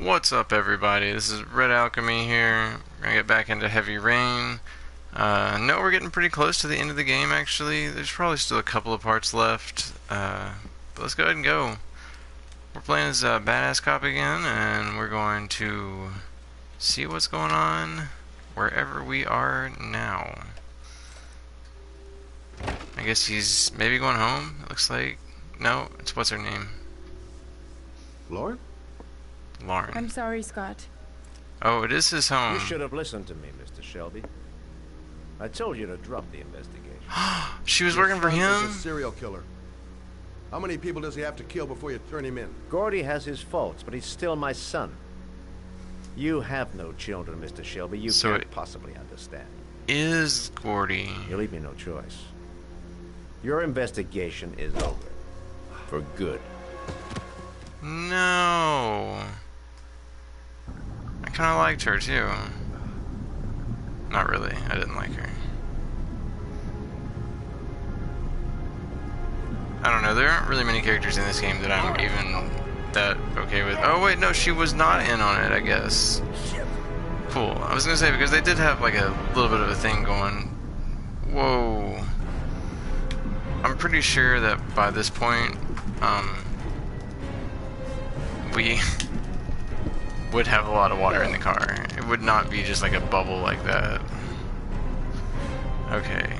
What's up, everybody? This is Red Alchemy here. We're gonna get back into Heavy Rain. No, we're getting pretty close to the end of the game, actually. There's probably still a couple of parts left. But let's go ahead and go. We're playing as a badass cop again, and we're going to see what's going on wherever we are now. I guess he's maybe going home, it looks like. No, it's what's her name? Lauren? Lauren. I'm sorry, Scott. Oh, it is his home. You should have listened to me, Mr. Shelby. I told you to drop the investigation. She was working for him? He's a serial killer. How many people does he have to kill before you turn him in? Gordy has his faults, but he's still my son. You have no children, Mr. Shelby. You can't possibly understand. Is Gordy? You leave me no choice. Your investigation is over. For good. No. I kind of liked her too. Not really. I didn't like her. I don't know. There aren't really many characters in this game that I'm even that okay with. Oh wait, no, she was not in on it, I guess. Cool. I was gonna say, because they did have like a little bit of a thing going. Whoa. I'm pretty sure that by this point, we would have a lot of water in the car. It would not be just like a bubble like that. Okay.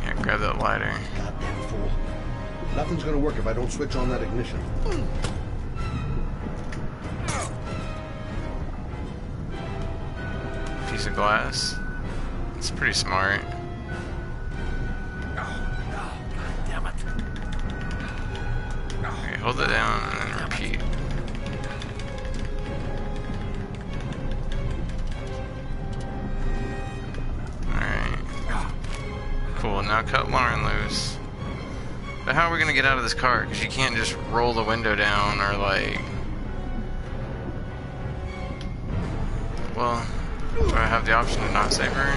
Yeah, grab that lighter. Goddamn fool. Nothing's gonna work if I don't switch on that ignition. Piece of glass. It's pretty smart. Okay, hold it down and then repeat. Alright. Cool, now cut Lauren loose. But how are we gonna get out of this car? Because you can't just roll the window down or like... Well, do I have the option to not save her?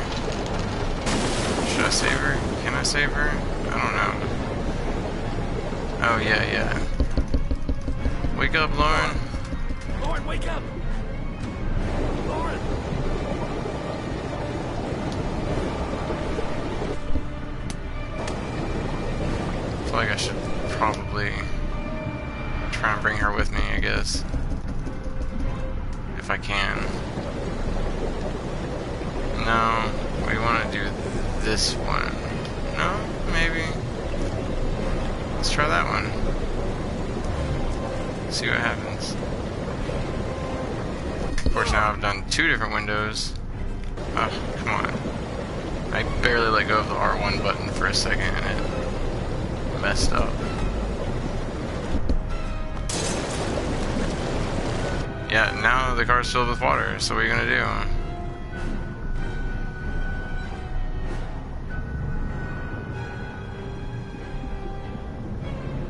Should I save her? Can I save her? I don't know. Oh, yeah. Wake up, Lauren. Lauren, wake up! Lauren! I feel like I should probably try and bring her with me, I guess. If I can. No, we want to do this one. No, maybe. Let's try that one. See what happens. Of course, now I've done two different windows. Oh, come on. I barely let go of the R1 button for a second and it messed up. Yeah, now the car's filled with water, so what are you gonna do?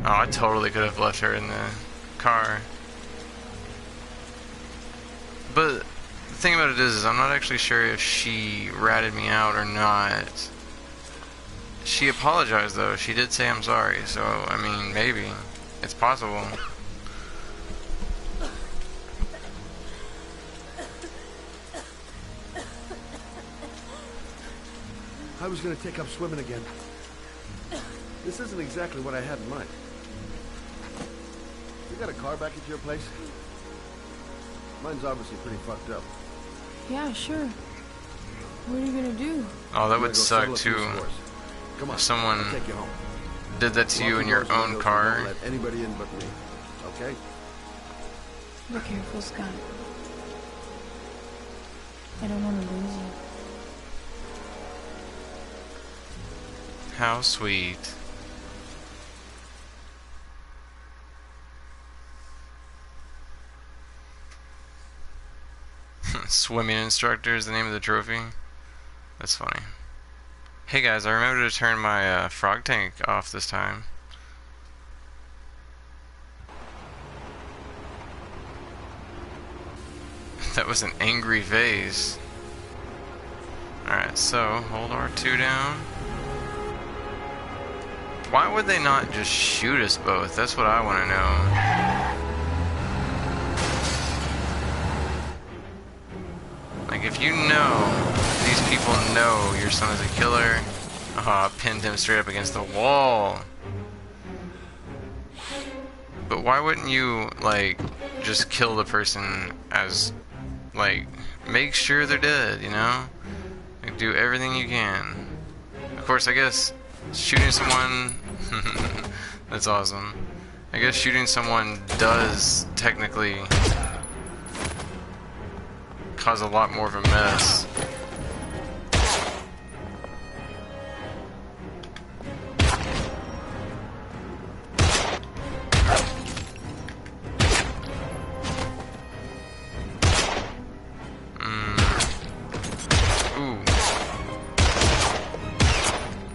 Oh, I totally could have left her in the car. But the thing about it is I'm not actually sure if she ratted me out or not. She apologized though. She did say I'm sorry, so I mean, maybe. It's possible. I was gonna take up swimming again. This isn't exactly what I had in mind. You got a car back at your place? Mine's obviously pretty fucked up. Yeah, sure. What are you gonna do? Oh, that I'm would gonna go suck settle a few too. scores. Come on, If someone I'll take you home. did that to you Lock in the your doors and own windows and car. Don't let anybody in but me. Okay? Be careful, Scott. I don't want to lose you. How sweet. Swimming instructor is the name of the trophy. That's funny. Hey guys, I remembered to turn my frog tank off this time. That was an angry face. Alright, so hold R2 down. Why would they not just shoot us both? That's what I want to know. Like, if you know, these people know your son is a killer. Pinned him straight up against the wall. But why wouldn't you, like, just kill the person as, like, make sure they're dead, you know? Like, do everything you can. Of course, I guess shooting someone... That's awesome. I guess shooting someone does technically cause a lot more of a mess. Ooh.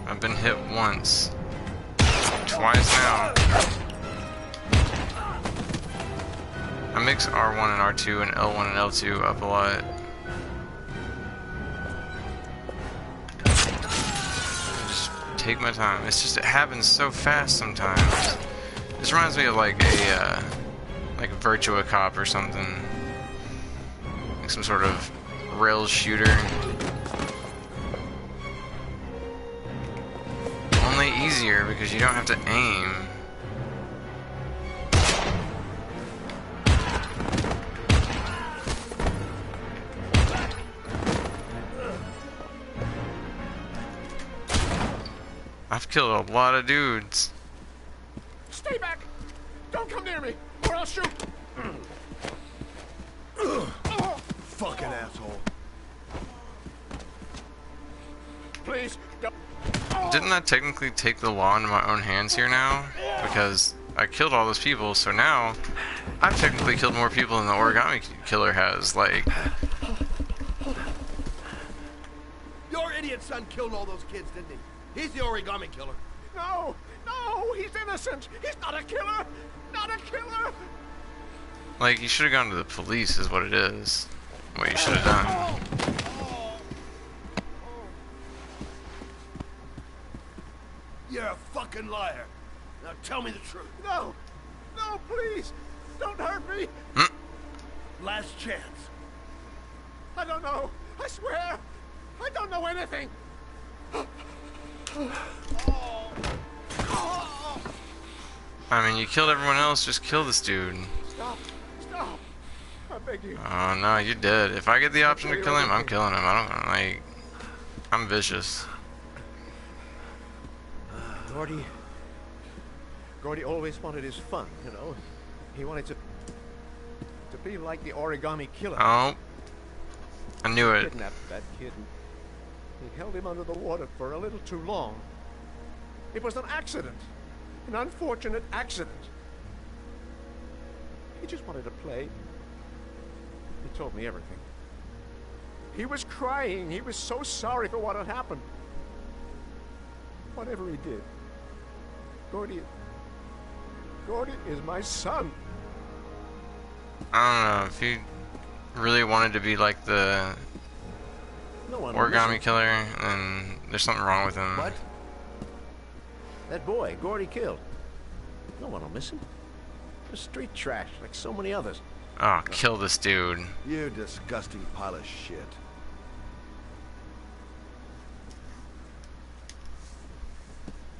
I've been hit once. Twice now. I mix R1 and R2 and L1 and L2 up a lot. Just take my time. It's just, it happens so fast sometimes. This reminds me of like a like Virtua Cop or something. Like some sort of rails shooter. Only easier because you don't have to aim. I've killed a lot of dudes. Stay back! Don't come near me, or I'll shoot! Fucking asshole. Please, don't. Didn't I technically take the law into my own hands here now? Because I killed all those people, so now I've technically killed more people than the origami killer has. Like, Your idiot son killed all those kids, didn't he? He's the origami killer. No, no, he's innocent. He's not a killer. Not a killer. like you should have gone to the police, is what it is. What you should have done. You're a fucking liar. Now tell me the truth. No, no, please, don't hurt me. Last chance. I don't know. I swear, I don't know anything. I mean, you killed everyone else, just kill this dude. Stop, stop. I beg you. Oh no, you're dead. If I get the option to kill him, I'm killing him. I don't, like, I'm vicious. Gordy always wanted his fun, you know. He wanted to be like the origami killer. Oh. I knew He it. kidnapped that kid and he held him under the water for a little too long. It was an accident. An unfortunate accident. He just wanted to play. He told me everything. He was crying. He was so sorry for what had happened. Whatever he did, Gordy is my son. I don't know, if he really wanted to be like the No one origami killer, then there's something wrong with him. What? That boy, Gordy killed. No one will miss him. They're street trash, like so many others. Oh, kill this dude. You disgusting pile of shit.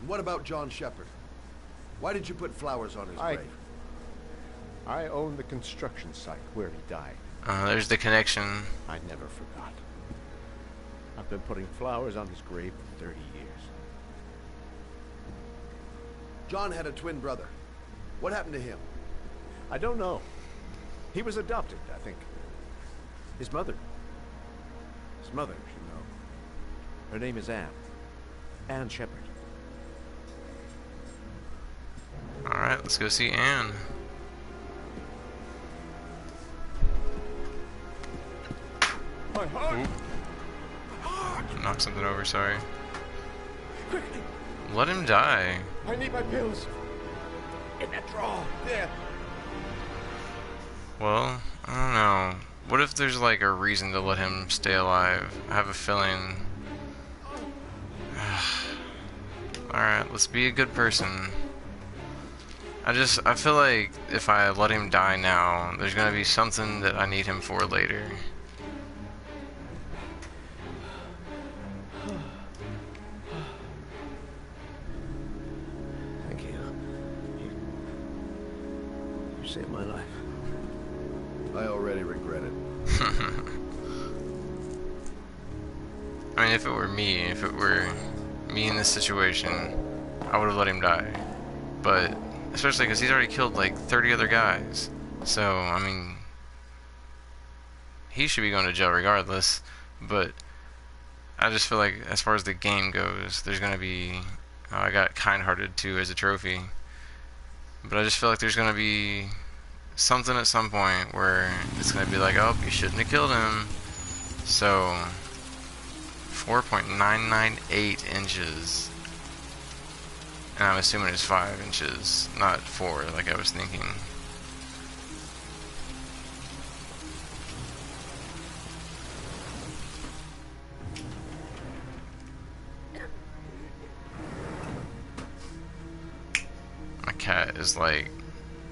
What about John Shepard? Why did you put flowers on his grave? I own the construction site where he died. There's the connection. I never forgot. I've been putting flowers on his grave for 30 years. John had a twin brother. What happened to him? I don't know. He was adopted, I think. His mother, you know. Her name is Anne. Anne Shepard. Alright, let's go see Anne. My heart! Knock something over, sorry. Quickly! Let him die. I need my pills. In that drawer. There. Well, I don't know. What if there's like a reason to let him stay alive? I have a feeling. Alright, let's be a good person. I feel like if I let him die now, there's gonna be something that I need him for later. Thank you. You saved my life. I already regret it. I mean, if it were me in this situation, I would have let him die. But, especially because he's already killed like 30 other guys. So, I mean, he should be going to jail regardless. But, I just feel like as far as the game goes, there's going to be... I got kind-hearted too as a trophy. But I just feel like there's going to be something at some point where it's going to be like, oh, you shouldn't have killed him. So... 4.998 inches. And I'm assuming it's 5 inches, not 4 like I was thinking. My cat is like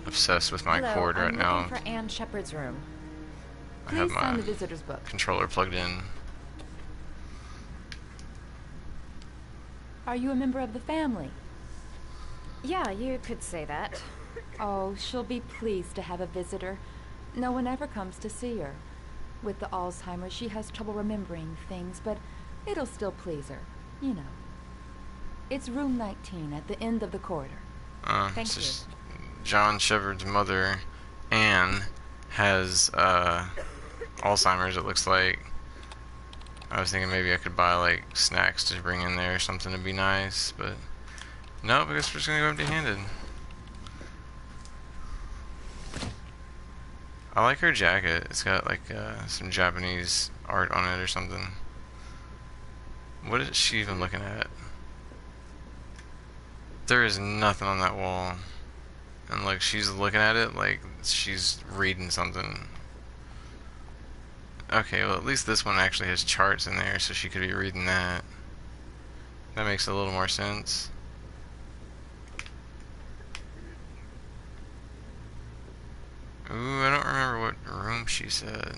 obsessed with my cord right now. I'm looking for Anne Shepard's room. I have Please sign my the visitor's book. controller plugged in. Are you a member of the family? Yeah, you could say that. Oh, she'll be pleased to have a visitor. No one ever comes to see her. With the Alzheimer's, she has trouble remembering things, but it'll still please her. You know. It's room 19 at the end of the corridor. Thank It's you. just John Shepard's mother, Anne, has Alzheimer's, it looks like. I was thinking maybe I could buy like snacks to bring in there or something to be nice, but no, I guess we're just gonna go empty-handed. I like her jacket. It's got like some Japanese art on it or something. What is she even looking at? There is nothing on that wall. And like she's looking at it like she's reading something. Okay, well at least this one actually has charts in there, so she could be reading that. That makes a little more sense. Ooh, I don't remember what room she said.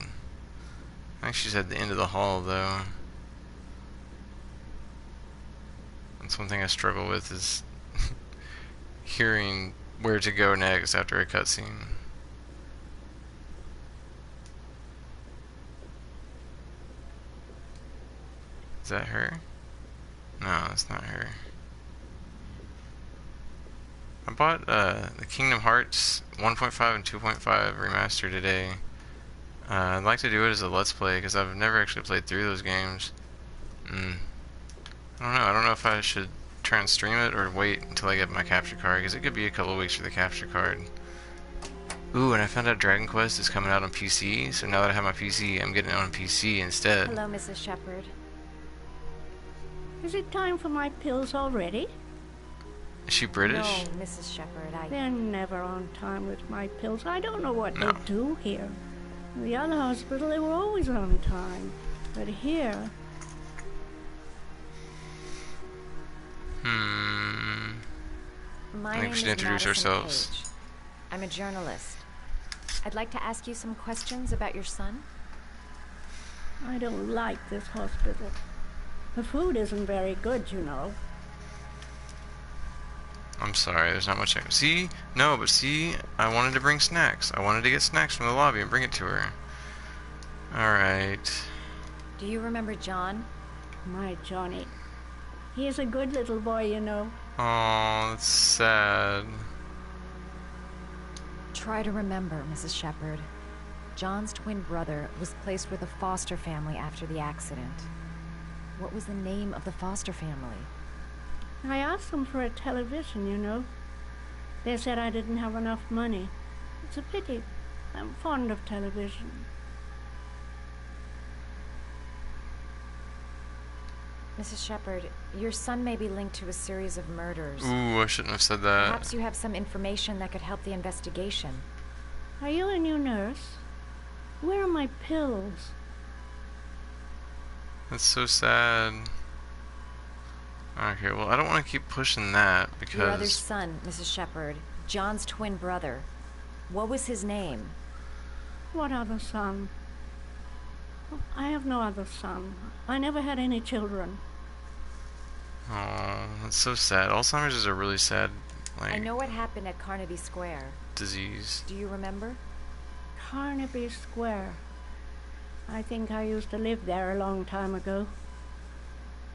I think she said the end of the hall though. That's one thing I struggle with is hearing where to go next after a cutscene. Is that her? No, that's not her. I bought the Kingdom Hearts 1.5 and 2.5 remaster today. I'd like to do it as a Let's Play because I've never actually played through those games. I don't know. I don't know if I should try and stream it or wait until I get my capture card because it could be a couple of weeks for the capture card. Ooh, and I found out Dragon Quest is coming out on PC, so now that I have my PC, I'm getting it on PC instead. Hello, Mrs. Shepard. Is it time for my pills already? Is she British? No, Mrs. Shepard, They're never on time with my pills. I don't know what No. they do here. In the other hospital, they were always on time. But here, My I think name we should is introduce Madison ourselves. Page. I'm a journalist. I'd like to ask you some questions about your son. I don't like this hospital. The food isn't very good, you know. I'm sorry, there's not much I can see. No, but see, I wanted to bring snacks. I wanted to get snacks from the lobby and bring it to her. Alright. Do you remember John? My Johnny. He is a good little boy, you know. Oh, that's sad. Try to remember, Mrs. Shepard. John's twin brother was placed with a foster family after the accident. What was the name of the foster family? I asked them for a television, you know. They said I didn't have enough money. It's a pity. I'm fond of television. Mrs. Shepard, your son may be linked to a series of murders. Ooh, I shouldn't have said that. Perhaps you have some information that could help the investigation. Are you a new nurse? Where are my pills? That's so sad. Okay, well, I don't want to keep pushing that Your other because... son, Mrs. Shepherd. John's twin brother. What was his name? What other son? Oh, I have no other son. I never had any children. Oh, that's so sad. Alzheimer's is a really sad, like, I know what happened at Carnaby Square. disease. Do you remember? Carnaby Square. I think I used to live there a long time ago.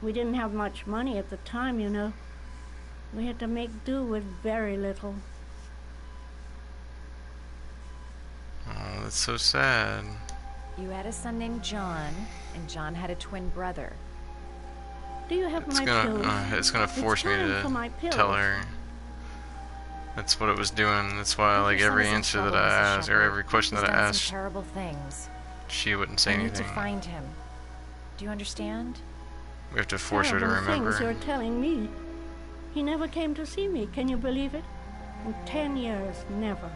We didn't have much money at the time, you know. We had to make do with very little. Oh, that's so sad. You had a son named John, and John had a twin brother. Do you have my pills? It's gonna force me time for to my pills. tell her. That's what it was doing. That's why, Your like, son every is in answer trouble, that I Mrs. asked, or Shepherd. every question He's that I done asked, some terrible things. she wouldn't say I need anything. to find him. Do you understand? We have to force her to Terrible remember. things you're telling me. He never came to see me. Can you believe it? In 10 years, never.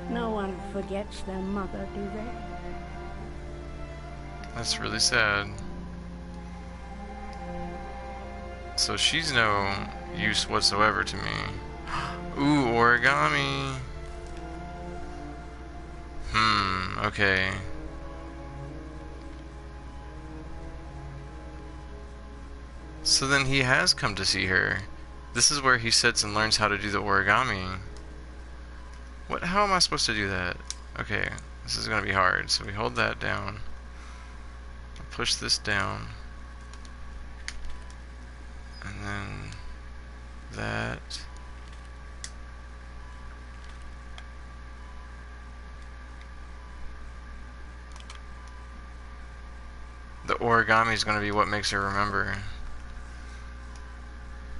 No one forgets their mother, do they? That's really sad. So she's no use whatsoever to me. Ooh, origami. Okay. So then he has come to see her. This is where he sits and learns how to do the origami. What? How am I supposed to do that? Okay, this is gonna be hard. So we hold that down. Push this down. And then that. The origami is going to be what makes her remember.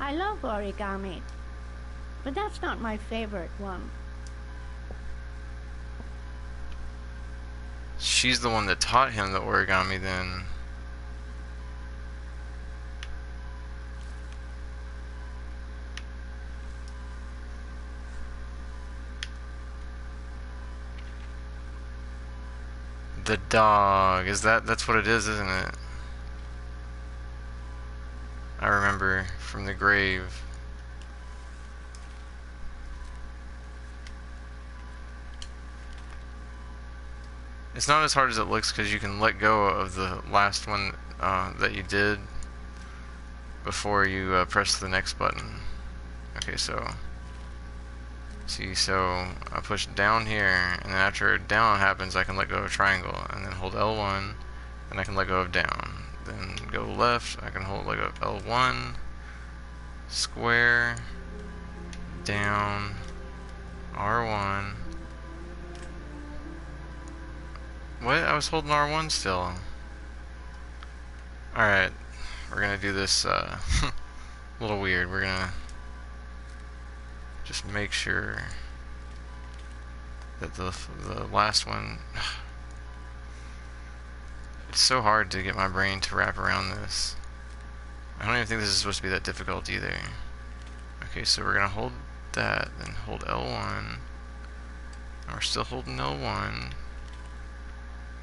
I love origami, but that's not my favorite one. She's the one that taught him the origami then. The dog. That's what it is, isn't it? I remember from the grave. It's not as hard as it looks because you can let go of the last one that you did before you press the next button. Okay, so see, so I push down here, and then after down happens, I can let go of triangle, and then hold L1, and I can let go of down. Then go left, I can let go of L1, square, down, R1. What? I was holding R1 still. Alright, we're gonna do this a little weird. We're gonna just make sure that the last one... It's so hard to get my brain to wrap around this. I don't even think this is supposed to be that difficult either. Okay, so we're gonna hold that, then hold L1. And we're still holding L1.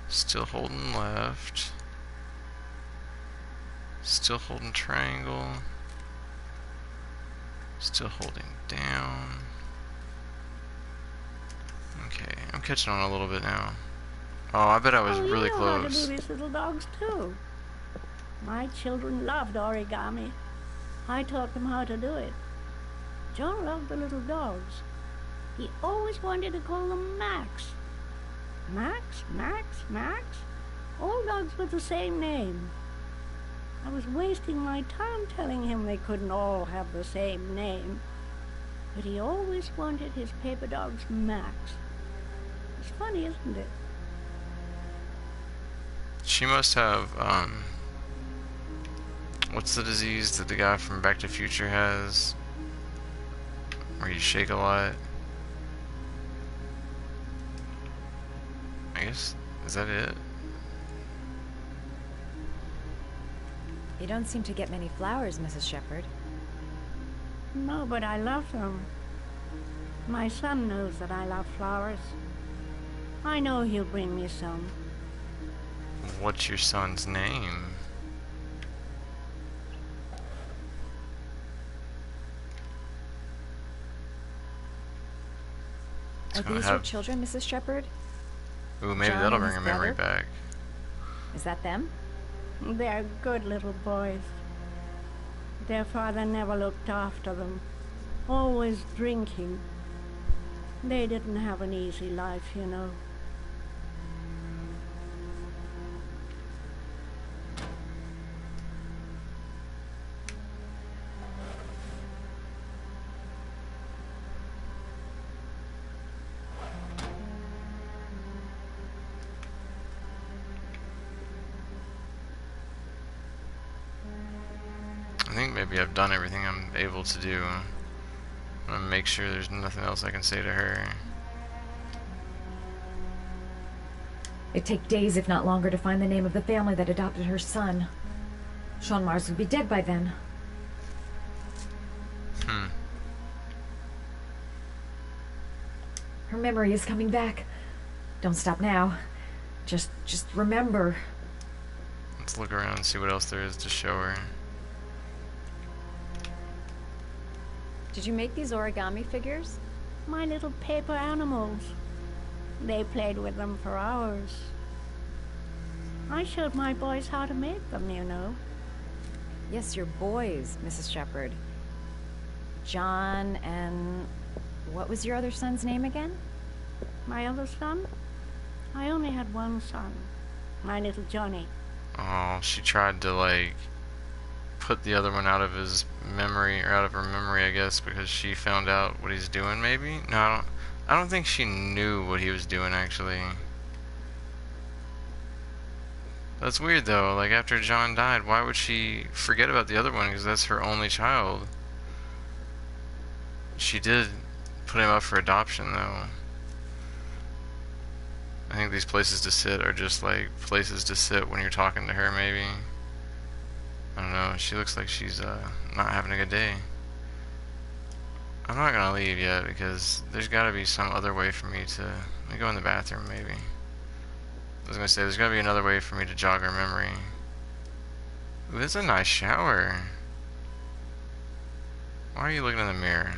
Still holding left. Still holding triangle. Still holding down. Okay, I'm catching on a little bit now. Oh, I bet I was really you know how to close. do these little dogs too. My children loved origami. I taught them how to do it. John loved the little dogs. He always wanted to call them Max. Max, Max, Max. All dogs with the same name. I was wasting my time telling him they couldn't all have the same name. But he always wanted his paper dogs Max. It's funny, isn't it? She must have, what's the disease that the guy from Back to the Future has? Where you shake a lot? I guess, is that it? You don't seem to get many flowers, Mrs. Shepherd. No, but I love them. My son knows that I love flowers. I know he'll bring me some. What's your son's name? It's Are gonna these your have. children, Mrs. Shepherd? Ooh, maybe John that'll and bring his her memory brother? back. Is that them? They're good little boys. Their father never looked after them. Always drinking. They didn't have an easy life, you know. I think maybe I've done everything I'm able to do. I'm gonna make sure there's nothing else I can say to her. It'd take days, if not longer, to find the name of the family that adopted her son. Sean Mars would be dead by then. Her memory is coming back. Don't stop now. Just remember. Let's look around and see what else there is to show her. Did you make these origami figures? My little paper animals. They played with them for hours. I showed my boys how to make them, you know. Yes, your boys, Mrs. Shepherd. John and... what was your other son's name again? My other son? I only had one son. My little Johnny. Oh, she tried to like put the other one out of his memory, or out of her memory, I guess, because she found out what he's doing. Maybe no, I don't think she knew what he was doing actually. That's weird though. Like after John died, why would she forget about the other one? Because that's her only child. She did put him up for adoption though. I think these places to sit are just like places to sit when you're talking to her, maybe. I don't know, she looks like she's not having a good day. I'm not gonna leave yet because there's gotta be some other way for me to... Let me go in the bathroom, maybe. I was gonna say, there's gotta be another way for me to jog her memory. Ooh, that's a nice shower. Why are you looking in the mirror?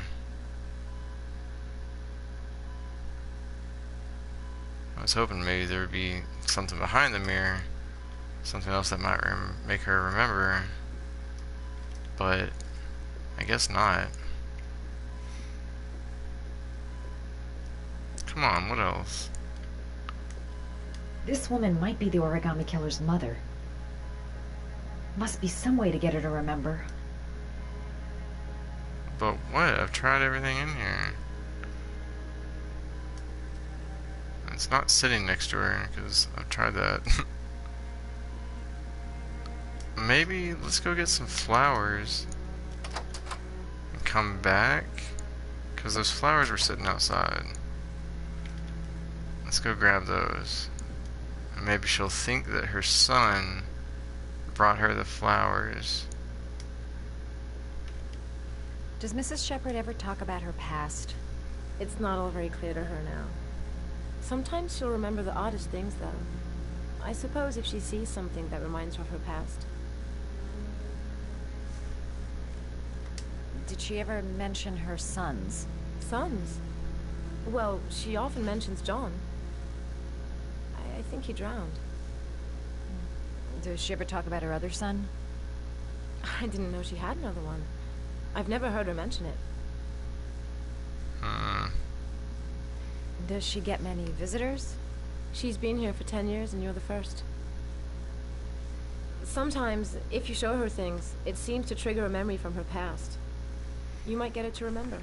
I was hoping maybe there would be something behind the mirror, something else that might make her remember, but I guess not. Come on, what else? This woman might be the origami killer's mother. Must be some way to get her to remember. But what? I've tried everything in here. It's not sitting next to her, because I've tried that. Maybe let's go get some flowers and come back, because those flowers were sitting outside. Let's go grab those. And maybe she'll think that her son brought her the flowers. Does Mrs. Shepherd ever talk about her past? It's not all very clear to her now. Sometimes she'll remember the oddest things, though. I suppose if she sees something that reminds her of her past. Did she ever mention her sons? Sons? Well, she often mentions John. I think he drowned. Does she ever talk about her other son? I didn't know she had another one. I've never heard her mention it. Does she get many visitors? She's been here for 10 years and you're the first. Sometimes, if you show her things, it seems to trigger a memory from her past. You might get it to remember.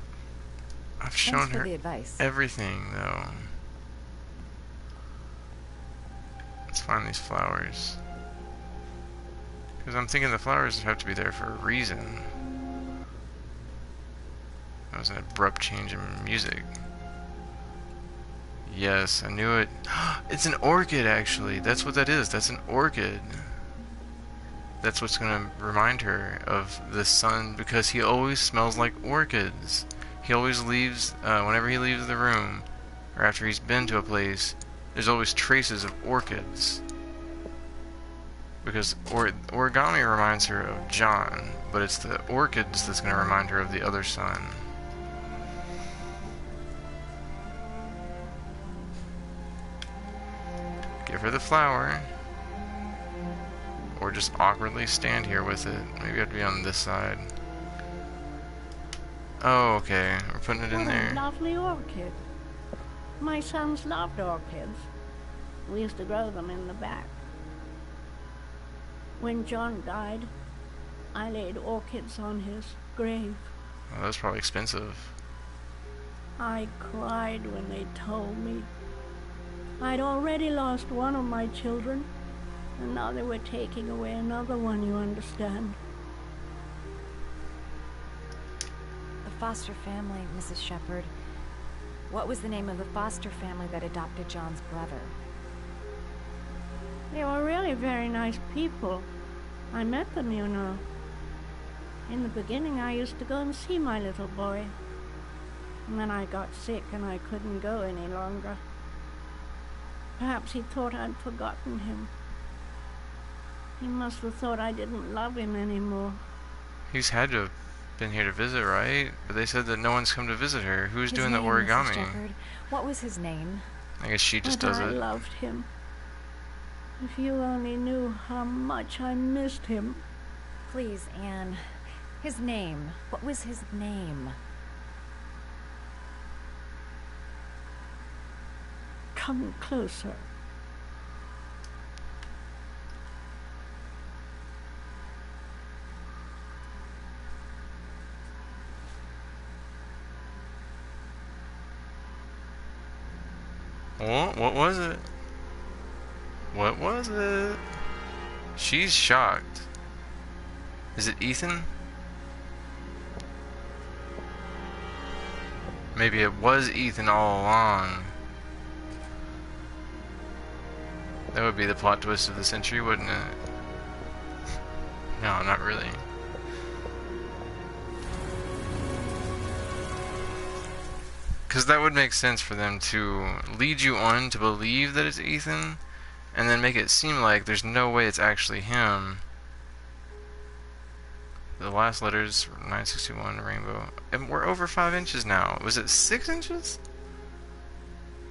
I've shown Thanks for her the advice. everything, though. Let's find these flowers. Because I'm thinking the flowers have to be there for a reason. That was an abrupt change in music. Yes, I knew it. It's an orchid, actually. That's what that is. That's an orchid. That's what's going to remind her of the son, because he always smells like orchids. He always leaves, whenever he leaves the room, or after he's been to a place, there's always traces of orchids. Because origami reminds her of John, but it's the orchids that's going to remind her of the other son. her the flower. Or just awkwardly stand here with it. Maybe I'd be on this side. Oh, okay. We're putting it in What there. a lovely orchid. My sons loved orchids. We used to grow them in the back. When John died, I laid orchids on his grave. Oh, that was probably expensive. I cried when they told me. I'd already lost one of my children, and now they were taking away another one, you understand. The foster family, Mrs. Shepherd. What was the name of the foster family that adopted John's brother? They were really very nice people. I met them, you know. In the beginning, I used to go and see my little boy. And then I got sick and I couldn't go any longer. Perhaps he thought I'd forgotten him. He must have thought I didn't love him anymore. He's had to have been here to visit, right? But they said that no one's come to visit her. Who's doing the His name, Mrs. origami? Shepherd. What was his name? I guess she just But does I it. loved him. If you only knew how much I missed him. Please, Anne. His name. What was his name? Come closer. What was it? What was it? She's shocked. Is it Ethan? Maybe it was Ethan all along. That would be the plot twist of the century, wouldn't it? No, not really. Because that would make sense for them to lead you on to believe that it's Ethan, and then make it seem like there's no way it's actually him. The last letters, 961, rainbow. And we're over 5 inches now. Was it 6 inches?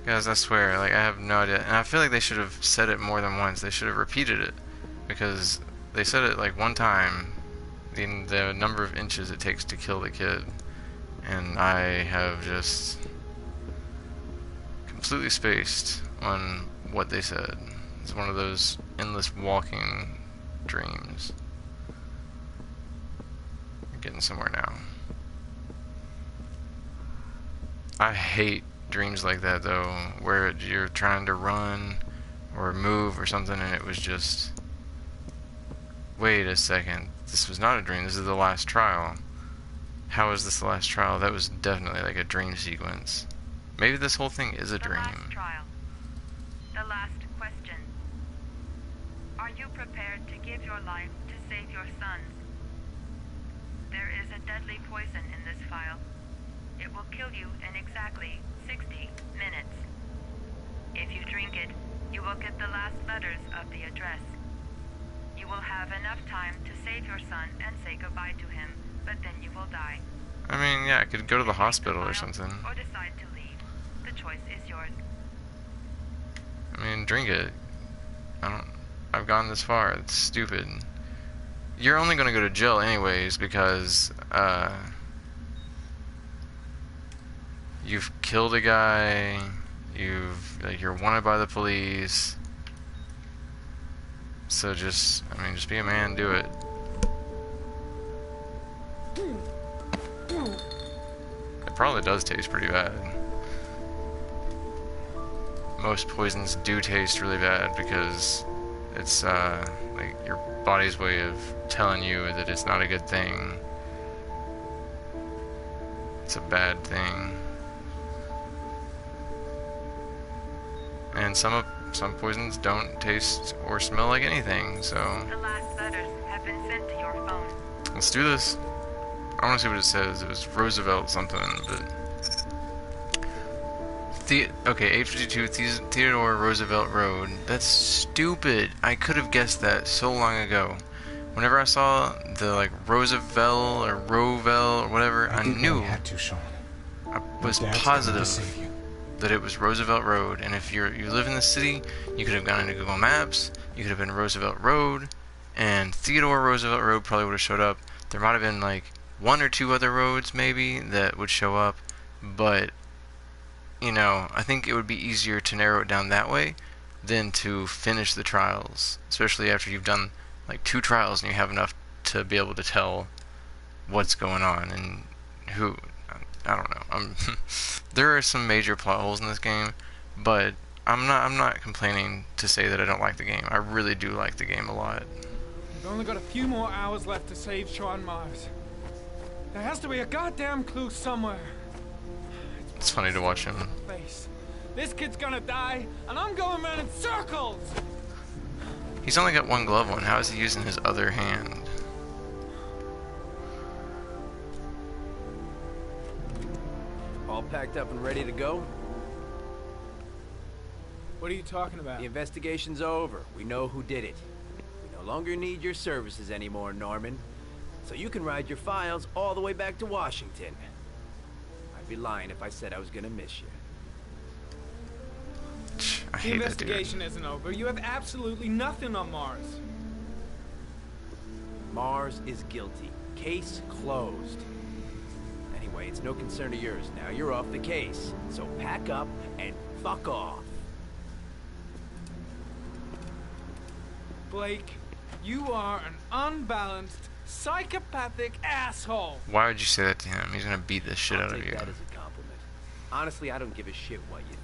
Guys, I swear, like, I have no idea. And I feel like they should have said it more than once. They should have repeated it. Because they said it, like, one time. The number of inches it takes to kill the kid. And I have just completely spaced on what they said. It's one of those endless walking dreams. We're getting somewhere now. I hate dreams like that though, where you're trying to run or move or something and it was just, wait a second, this was not a dream, this is the last trial. How is this the last trial? That was definitely like a dream sequence. Maybe this whole thing is a dream. The last trial. The last question. Are you prepared to give your life to save your sons? There is a deadly poison in this vial. It will kill you in exactly 60 minutes. If you drink it, you will get the last letters of the address. You will have enough time to save your son and say goodbye to him, but then you will die. I mean, yeah, I could go to the hospital or something. Or decide to leave. The choice is yours. I mean, drink it. I've gone this far. It's stupid. You're only gonna go to jail anyways because, you've killed a guy, you're wanted by the police. So just be a man, do it. It probably does taste pretty bad. Most poisons do taste really bad because it's like your body's way of telling you that it's not a good thing. It's a bad thing. And some poisons don't taste or smell like anything, so The last letters have been sent to your phone. let's do this. I want to see what it says. It was Roosevelt something, but okay, 852 Theodore Roosevelt Road. That's stupid. I could have guessed that so long ago. Whenever I saw the like Roosevelt or Rovel or whatever, I knew. I had to, Sean. I was Dad's coming to positive. save you. that it was Roosevelt Road, and if you live in the city, you could have gone into Google Maps, you could have been Roosevelt Road, and Theodore Roosevelt Road probably would have showed up. There might have been like one or two other roads maybe that would show up, but you know, I think it would be easier to narrow it down that way than to finish the trials, especially after you've done like 2 trials and you have enough to be able to tell what's going on and who. I don't know. There are some major plot holes in this game, but I'm not complaining to say that I don't like the game. I really do like the game a lot. We've only got a few more hours left to save Sean Mars. There has to be a goddamn clue somewhere. It's funny to watch him. Face. This kid's gonna die, and I'm going around in circles! He's only got one glove on. How is he using his other hand? All packed up and ready to go? What are you talking about? The investigation's over. We know who did it. We no longer need your services anymore, Norman. So you can ride your files all the way back to Washington. I'd be lying if I said I was gonna miss you. I The hate that dude. investigation isn't over. You have absolutely nothing on Mars. Mars is guilty. Case closed. Anyway, it's no concern of yours now. You're off the case. So pack up and fuck off. Blake, you are an unbalanced, psychopathic asshole. Why would you say that to him? He's gonna beat the shit I'll out of take you. that as a compliment. Honestly, I don't give a shit what you think.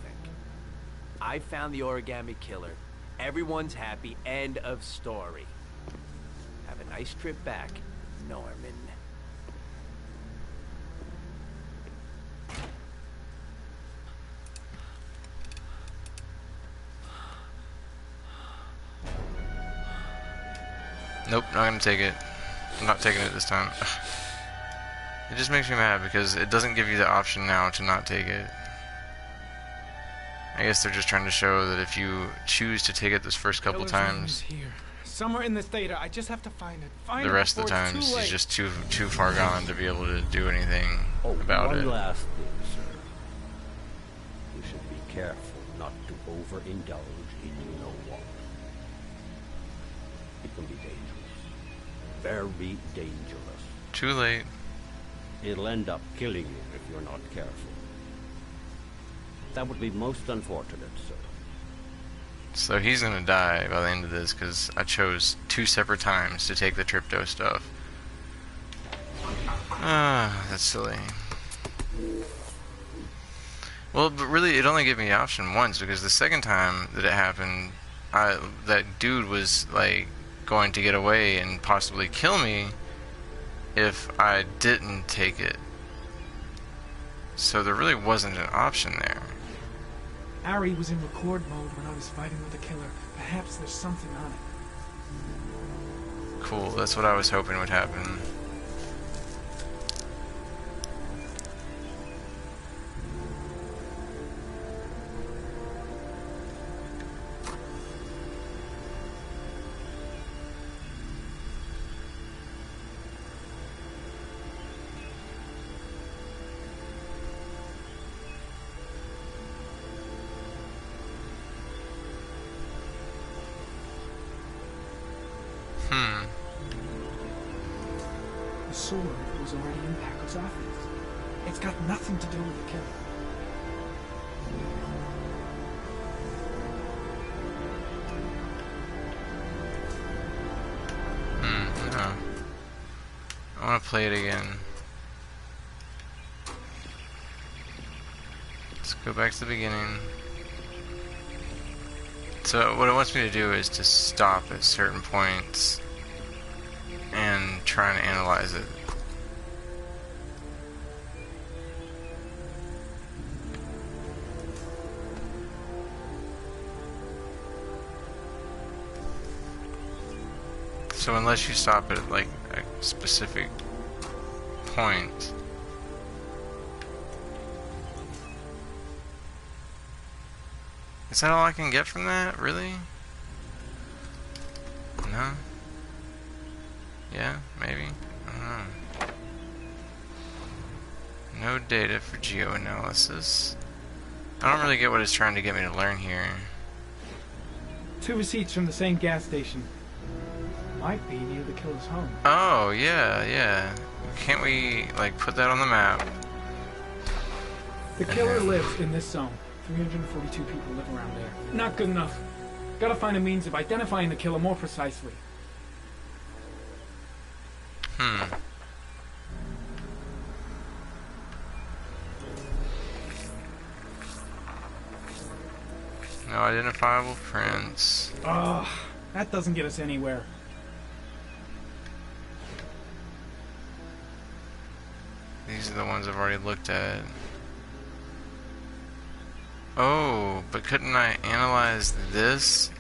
I found the origami killer. Everyone's happy. End of story. Have a nice trip back, Norman. Nope, not gonna take it. I'm not taking it this time. It just makes me mad because it doesn't give you the option now to not take it. I guess they're just trying to show that if you choose to take it this first couple Killer's name times, is here. Somewhere in this data. I just have to find it. Find the it rest of the before it's times too he's late. just too far gone to be able to do anything Oh, about one it. last thing, sir. You should be careful not to overindulge in you know what. It can be dangerous. Very dangerous. Too late. It'll end up killing you if you're not careful. That would be most unfortunate, sir. So he's gonna die by the end of this because I chose 2 separate times to take the Tripto stuff. Ah, that's silly. Well, but really, it only gave me the option once because the second time that it happened, that dude was like going to get away and possibly kill me if I didn't take it. So there really wasn't an option there. Ari was in record mode when I was fighting with the killer. Perhaps there's something on it. Cool, that's what I was hoping would happen. The sword was already in Packer's office. It's got nothing to do with the killer. No. I want to play it again. Let's go back to the beginning. So what it wants me to do is to stop at certain points and try and analyze it. So unless you stop at like a specific point, is that all I can get from that? Really? No? Yeah, maybe. I don't know. No data for geoanalysis. I don't really get what it's trying to get me to learn here. 2 receipts from the same gas station. Might be near the killer's home. Oh, yeah, yeah. Can't we, like, put that on the map? The killer lives in this zone. 342 people live around there. Not good enough. Gotta find a means of identifying the killer more precisely. No identifiable prints. Ugh, that doesn't get us anywhere. These are the ones I've already looked at. Oh, but couldn't I analyze this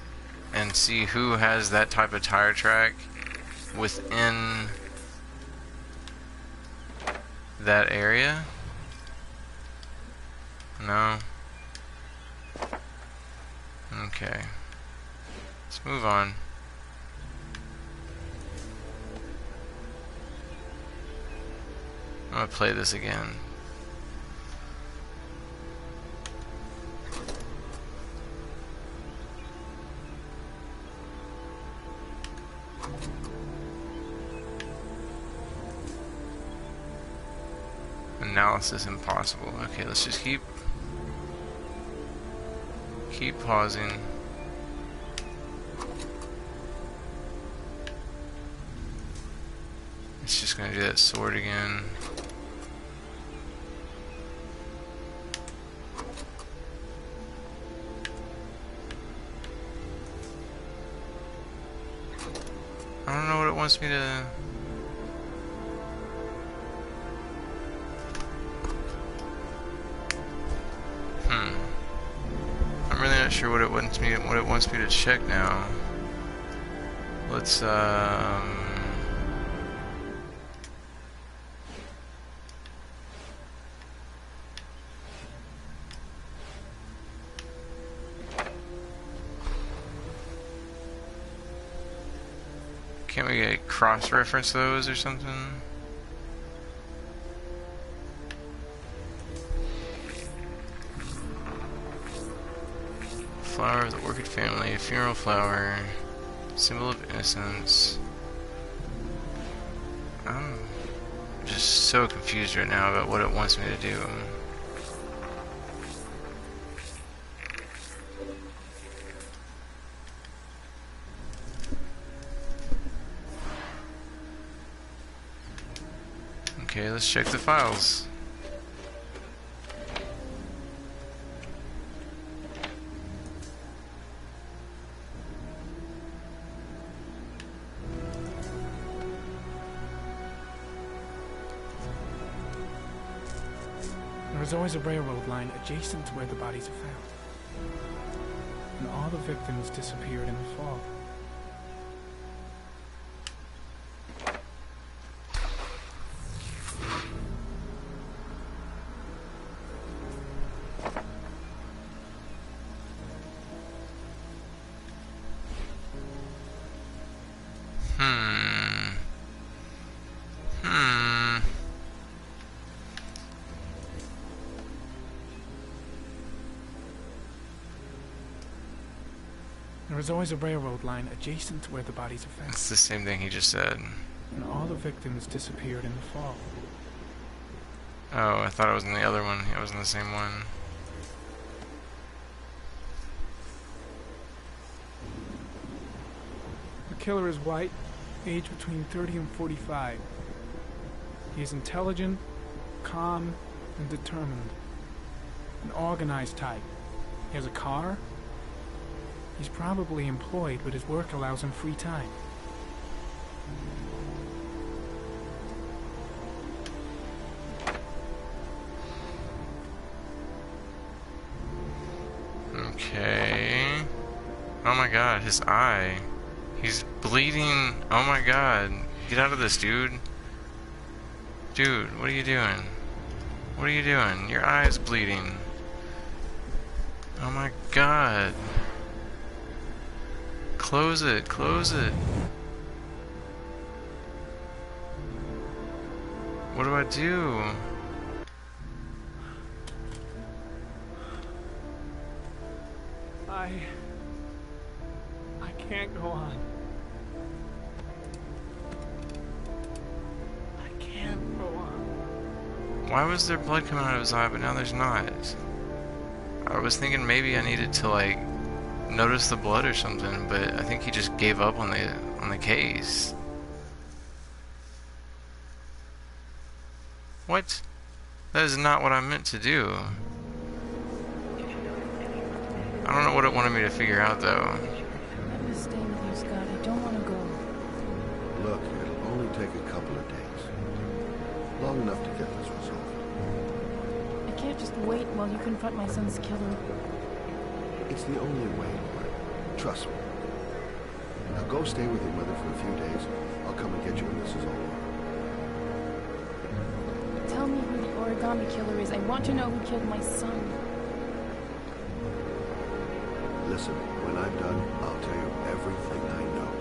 and see who has that type of tire track within that area? No. Okay. Let's move on. I'm gonna play this again. Analysis impossible. Okay, let's just keep pausing. It's just gonna do that sword again. I don't know what it wants me to... I'm really not sure what it wants me to check now. Let's can't we get cross-reference those or something? Flower of the orchid family, funeral flower, symbol of innocence. I'm just so confused right now about what it wants me to do. Okay, let's check the files. There's always a railroad line adjacent to where the bodies are found. And all the victims disappeared in the fog. There is always a railroad line adjacent to where the bodies are found. It's the same thing he just said. And all the victims disappeared in the fog. Oh, I thought it was in the other one. It was in the same one. The killer is white, age between 30 and 45. He is intelligent, calm, and determined. An organized type. He has a car. He's probably employed, but his work allows him free time. Okay. Oh my god, his eye. He's bleeding. Oh my god. Get out of this, dude. Dude, what are you doing? What are you doing? Your eye is bleeding. Oh my god. Close it, close it. What do I do? I can't go on. I can't go on. Why was there blood coming out of his eye, but now there's not? I was thinking maybe I needed to like notice the blood or something, but I think he just gave up on the case. What? That is not what I meant to do. I don't know what it wanted me to figure out though. I'm just staying with you, Scott. I don't want to go. Look, it'll only take a couple of days. Long enough to get this resolved. I can't just wait while you confront my son's killer. It's the only way, Lauren. Trust me. Now go stay with your mother for a few days. I'll come and get you when this is all over. Tell me who the origami killer is. I want to know who killed my son. Listen, when I'm done, I'll tell you everything I know.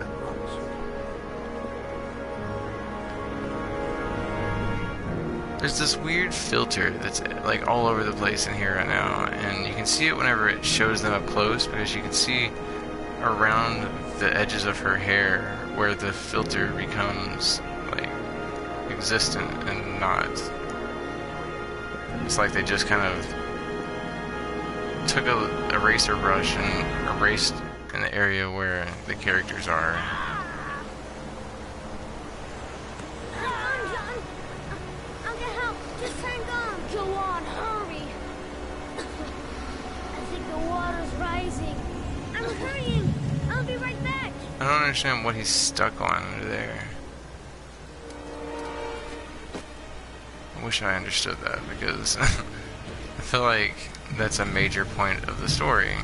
I promise. There's this weird filter that's like all over the place in here right now, and you can see it whenever it shows them up close, because you can see around the edges of her hair where the filter becomes like existent and not. It's like they just kind of took a eraser brush and erased in the area where the characters are. I don't understand what he's stuck on under there. I wish I understood that, because I feel like that's a major point of the story.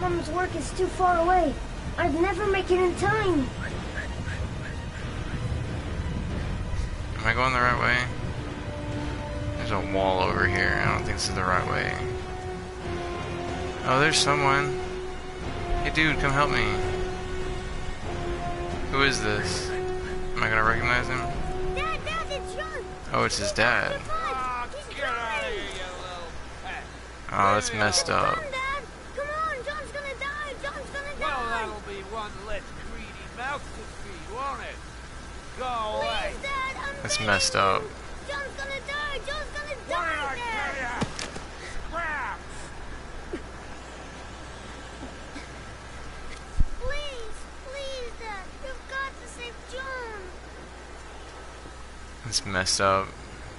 Mom's work is too far away. I'd never make it in time. Am I going the right way? There's a wall over here. I don't think this is the right way. Oh, there's someone. Hey dude, come help me. Who is this? Am I gonna recognize him? Dad, it's John. Oh, it's his dad. Oh, that's messed up. Come on, John's gonna die. John's gonna die. Well, that'll be one less greedy mouth to feed, won't it? Go away. Please, Dad, That's messed up. John's gonna die. John's gonna What die, did I Dad. tell ya? Crap! Please, Dad. You've got to save John. That's messed up.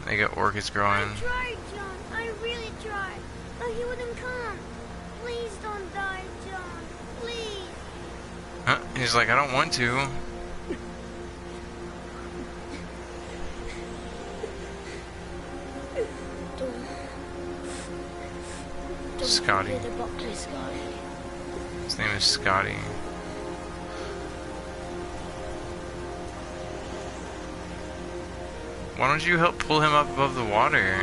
They got orchids growing. I tried, John. I really tried. But he wouldn't come. Please don't die, John. Please. Huh? He's like, I don't want to. Scotty. His name is Scotty. Why don't you help pull him up above the water?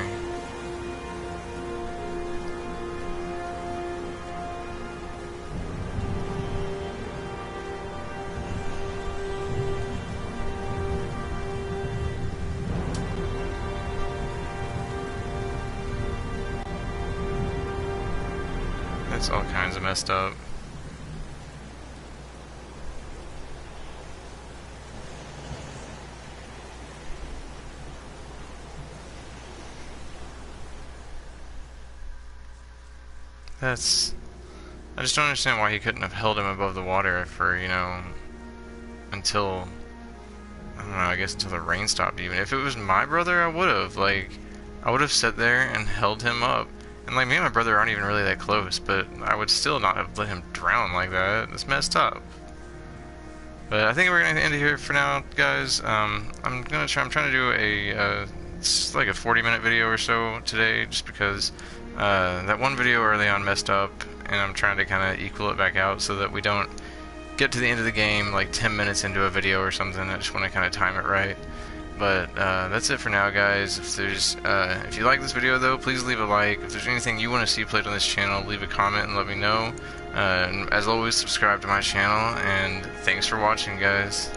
That's all kinds of messed up. I just don't understand why he couldn't have held him above the water for, you know, until, I don't know, I guess until the rain stopped even. If it was my brother, I would have, like, I would have sat there and held him up. And, like, me and my brother aren't even really that close, but I would still not have let him drown like that. It's messed up. But I think we're going to end it here for now, guys. I'm trying to do it's like a 40-minute video or so today, just because that one video early on messed up, and I'm trying to kind of equal it back out so that we don't get to the end of the game like 10 minutes into a video or something. I just want to kind of time it right. But that's it for now, guys. If you like this video, though, please leave a like. If there's anything you want to see played on this channel, leave a comment and let me know. And as always, subscribe to my channel, and thanks for watching, guys.